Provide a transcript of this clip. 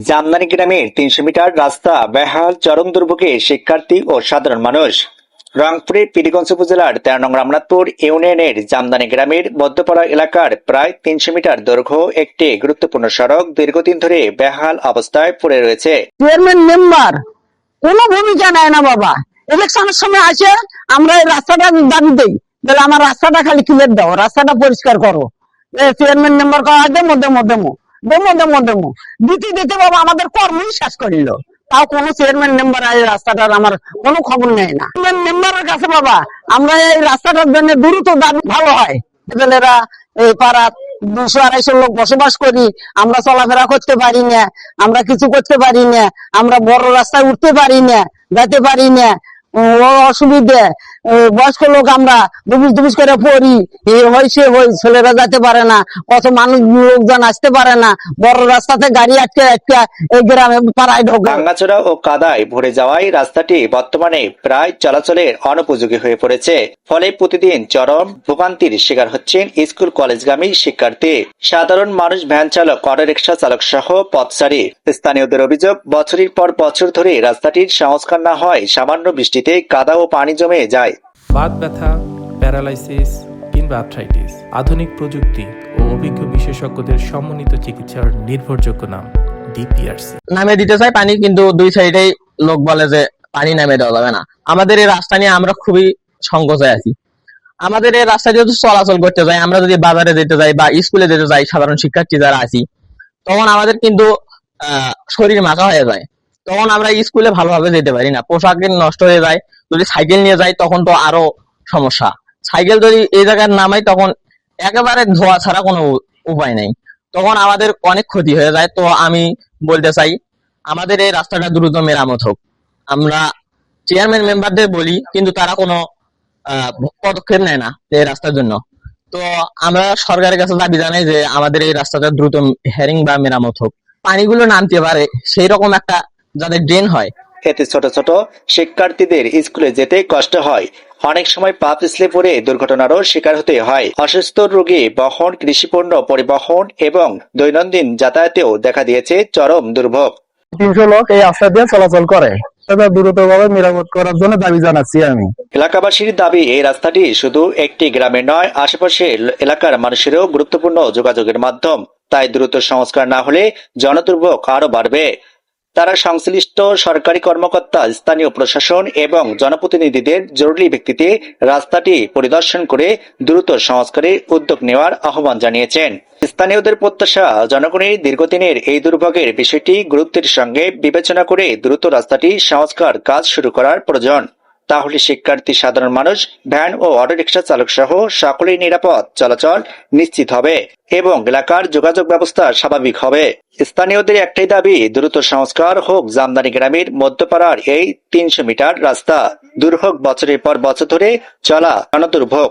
জামদানি গ্রামের ৩০০ মিটার রাস্তা বেহাল, চরম দুর্ভোগে শিক্ষার্থী ও সাধারণ মানুষ। রংপুরের পীরগঞ্জ উপজেলার ১৩ নং রামনাথপুর ইউনিয়নের জামদানি গ্রামের মধ্যপাড়া এলাকার প্রায় ৩০০ মিটার দৈর্ঘ্য একটি গুরুত্বপূর্ণ সড়ক দীর্ঘদিন ধরে বেহাল অবস্থায় পড়ে রয়েছে। চেয়ারম্যান মেম্বার কোনো ভূমিকা নেয় না বাবা। ইলেকশনের সময় আসে আমরা এই রাস্তাটা দাবি দিই, বলে আমার রাস্তাটা খালি ক্লিয়ার দাও, রাস্তাটা পরিষ্কার করো। চেয়ারম্যান মেম্বার করা দেমো দেমো দেমো দেমো দেমো দেমো দিতে দিতে বাবা আমাদের কর্মই শেষ করিল, তাও কোন চেয়ারম্যান মেম্বার এই রাস্তাটার আমার কোনো খবর নেয় না। মেম্বারের কাছে বাবা আমরা এই রাস্তাটার জন্য দ্রুত দাবি ভালো হয়, ছেলেরা এই পাড়া ২০০-২৫০ লোক বসবাস করি, আমরা চলাফেরা করতে পারি না, আমরা কিছু করতে পারি না, আমরা বড় রাস্তায় উঠতে পারি না, যেতে পারি না, অসুবিধে। বয়স্ক লোক আমরা দুবিশ দুবিশ করে পড়ি, হয়েছে ছেলেরা যেতে পারে না, কত মানুষ লোকজন আসতে পারে না, বড় রাস্তাতে গাড়ি আটকে আটকে এই গ্রামে পাড়ায় ঢোকে। ভাঙাচোরা ও কাদায় ভরে যাওয়ায় রাস্তাটি বর্তমানে প্রায় চলাচলের অনুপযোগী হয়ে পড়েছে। ফলে প্রতিদিন চরম ভোগান্তির শিকার হচ্ছেন স্কুল কলেজগামী শিক্ষার্থী, সাধারণ মানুষ, ভ্যান চালক, অটোরিকশা চালক সহ পথচারী। স্থানীয়দের অভিযোগ, বছরের পর বছর ধরে রাস্তাটির সংস্কার না হয় সামান্য বৃষ্টিতে কাদা ও পানি জমে যায়। বাত ব্যথা, প্যারালাইসিস কিংবা আর্থ্রাইটিস, আধুনিক প্রযুক্তি ও অভিজ্ঞ বিশেষজ্ঞদের সমন্বিত চিকিৎসার নির্ভরযোগ্য নাম ডিপিআরসি। নামে দিতে চাই পানি, কিন্তু দুই সাইডেই লোক বলে যে পানি নামে দেওয়া যাবে না। আমাদের এই রাস্তা নিয়ে আমরা খুবই সংকোচে আছি। আমাদের এই রাস্তা যদি চলাচল করতে যাই, আমরা যদি বাজারে যেতে যাই বা স্কুলে যেতে যাই, সাধারণ শিক্ষার্থী যারা আছি, তখন আমাদের কিন্তু শরীর মাখা হয়ে যায়, তখন আমরা স্কুলে ভালোভাবে যেতে পারি না, পোশাক নষ্ট হয়ে যায়। যদি সাইকেল নিয়ে যাই তখন তো আরো সমস্যা। সাইকেল যদি এই জায়গায় নামাই তখন একেবারে ধোয়া ছাড়া কোনো উপায় নেই, তখন আমাদের অনেক ক্ষতি হয়ে যায়। তো আমি বলতে চাই আমাদের এই রাস্তাটা দ্রুত মেরামত হোক। আমরা চেয়ারম্যান মেম্বারদের বলি, কিন্তু তারা কোনো পদক্ষেপ নেয় না এই রাস্তার জন্য। তো আমরা সরকারের কাছে দাবি জানাই যে আমাদের এই রাস্তাটা দ্রুত হেরিং বা মেরামত হোক, পানিগুলো নামতে পারে সেই রকম একটা যাতে ড্রেন হয়। এতে ছোট ছোট শিক্ষার্থীদের স্কুলে যেতে কষ্ট হয়, অনেক সময় পা পিছলে পড়ে দুর্ঘটনারও শিকার হতে হয়। অসুস্থ রোগী বহন, কৃষিপণ্য পরিবহন এবং দৈনন্দিন যাতায়াতেও দেখা দিয়েছে চরম দুর্ভোগ। ৩০০ লোক এই রাস্তা দিয়ে চলাচল করে, সেটা দ্রুতভাবে মেরামত করার জন্য দাবি জানাচ্ছি আমি। এলাকাবাসীর দাবি, এই রাস্তাটি শুধু একটি গ্রামে নয়, আশেপাশের এলাকার মানুষেরও গুরুত্বপূর্ণ যোগাযোগের মাধ্যম। তাই দ্রুত সংস্কার না হলে জনদুর্ভোগ আরো বাড়বে। তারা সংশ্লিষ্ট সরকারি কর্মকর্তা, স্থানীয় প্রশাসন এবং জনপ্রতিনিধিদের জরুরি ভিত্তিতে রাস্তাটি পরিদর্শন করে দ্রুত সংস্কারের উদ্যোগ নেওয়ার আহ্বান জানিয়েছেন। স্থানীয়দের প্রত্যাশা, জনগণের দীর্ঘদিনের এই দুর্ভোগের বিষয়টি গুরুত্বের সঙ্গে বিবেচনা করে দ্রুত রাস্তাটি সংস্কার কাজ শুরু করার প্রয়োজন। তাহলে শিক্ষার্থী, সাধারণ মানুষ, ভ্যান ও অটোরিকশা চালক সহ সকলেই নিরাপদ চলাচল নিশ্চিত হবে এবং এলাকার যোগাযোগ ব্যবস্থা স্বাভাবিক হবে। স্থানীয়দের একটাই দাবি, দ্রুত সংস্কার হোক জামদানি গ্রামের মধ্যপাড়ার এই ৩০০ মিটার রাস্তা। দুর্ভোগ বছরের পর বছর ধরে চলা জনদুর্ভোগ।